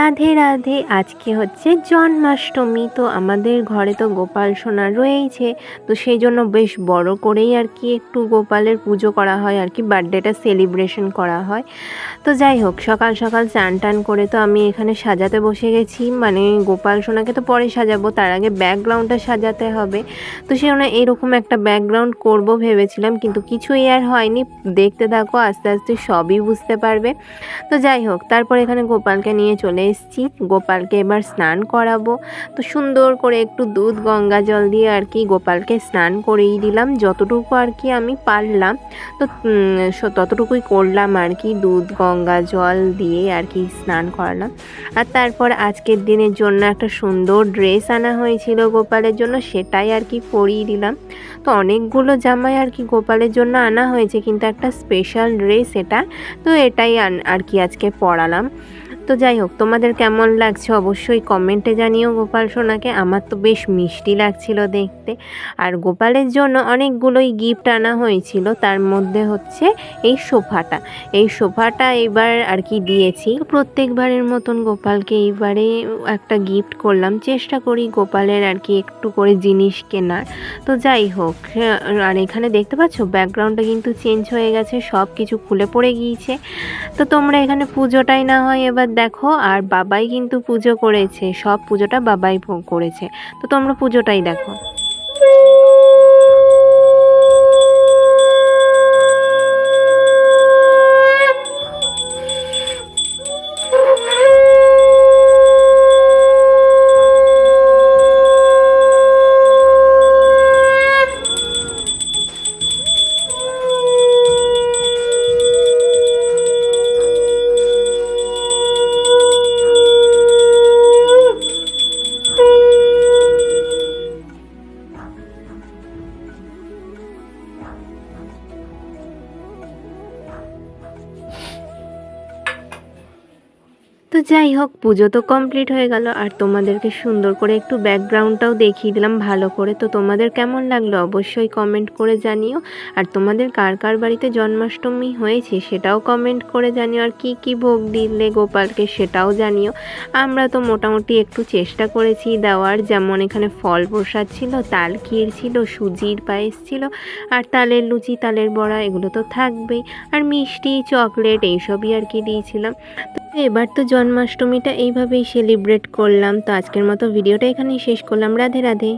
রাধে রাধে। আজকে হচ্ছে জন্মাষ্টমী, তো আমাদের ঘরে তো গোপাল সোনা রয়েইছে, তো সেই জন্য বেশ বড় করেই আর কি একটু গোপালের পুজো করা হয় আর কি, বার্থডেটা সেলিব্রেশন করা হয়। তো যাই হোক, সকাল সকাল চান টান করে তো আমি এখানে সাজাতে বসে গেছি, মানে গোপাল সোনাকে তো পরে সাজাবো, তার আগে ব্যাকগ্রাউন্ডটা সাজাতে হবে। তো সে এরকম একটা ব্যাকগ্রাউন্ড করব ভেবেছিলাম, কিন্তু কিছুই আর হয়নি। দেখতে থাকো, আস্তে আস্তে সবই বুঝতে পারবে। তো যাই হোক, তারপর এখানে গোপালকে নিয়ে চলে এসেছি। গোপালকে এবার স্নান করাবো। তো সুন্দর করে একটু দুধ গঙ্গা জল দিয়ে আর কি গোপালকে স্নান করিয়ে দিলাম, যতটুকু আর কি আমি পারলাম। তো ততটুকুই করলাম আর কি, দুধ গঙ্গা জল দিয়ে আর কি স্নান করালাম। আর তারপর আজকের দিনের জন্য একটা সুন্দর ড্রেস আনা হয়েছিল গোপালের জন্য, সেটাই আর কি পরিয়ে দিলাম। তো অনেকগুলো জামাই আর কি গোপালের জন্য আনা হয়েছে, কিন্তু একটা স্পেশাল ড্রেস এটা, তো এটাই আর কি আজকে পরালাম। তো যাই হোক, তোমাদের কেমন লাগছে অবশ্যই কমেন্টে জানিও গোপাল সোনাকে। আমার তো বেশ মিষ্টি লাগছিল দেখতে। আর গোপালের জন্য অনেকগুলোই গিফট আনা হয়েছিল, তার মধ্যে হচ্ছে এই সোফাটা এবার আর কি দিয়েছি। প্রত্যেকবারের মতন গোপালকে এইবারে একটা গিফট করলাম, চেষ্টা করি গোপালের আর কি একটু করে জিনিস কেনার। তো যাই হোক, আর এখানে দেখতে পাচ্ছ ব্যাকগ্রাউন্ডটা কিন্তু চেঞ্জ হয়ে গেছে, সব কিছু খুলে পড়ে গিয়েছে। তো তোমরা এখানে পুজোটাই না হয় এবার দেখো। আর বাবাই কিন্তু পুজো করেছে, সব পুজোটা বাবাই করেছে, তো তোমরা পুজোটাই দেখো। তো যাই হোক, পুজো তো কমপ্লিট হয়ে গেল, আর তোমাদেরকে সুন্দর করে একটু ব্যাকগ্রাউন্ডটাও দেখিয়ে দিলাম ভালো করে। তো তোমাদের কেমন লাগলো অবশ্যই কমেন্ট করে জানিও। আর তোমাদের কার কার বাড়িতে জন্মাষ্টমী হয়েছে সেটাও কমেন্ট করে জানিও, আর কি কি ভোগ দিলে গোপালকে সেটাও জানিও। আমরা তো মোটামুটি একটু চেষ্টা করেছি দেওয়ার, যেমন এখানে ফল প্রসাদ ছিল, তাল ক্ষীর ছিল, সুজির পায়েস ছিল, আর তালের লুচি, তালের বড়া, এগুলো তো থাকবেই। আর মিষ্টি, চকলেট, এইসবই আর কি দিয়েছিলাম। এবার তো জন্মাষ্টমীটা এইভাবেই সেলিব্রেট করলাম। তো আজকের মতো ভিডিওটা এখানেই শেষ করলাম। রাধে রাধে।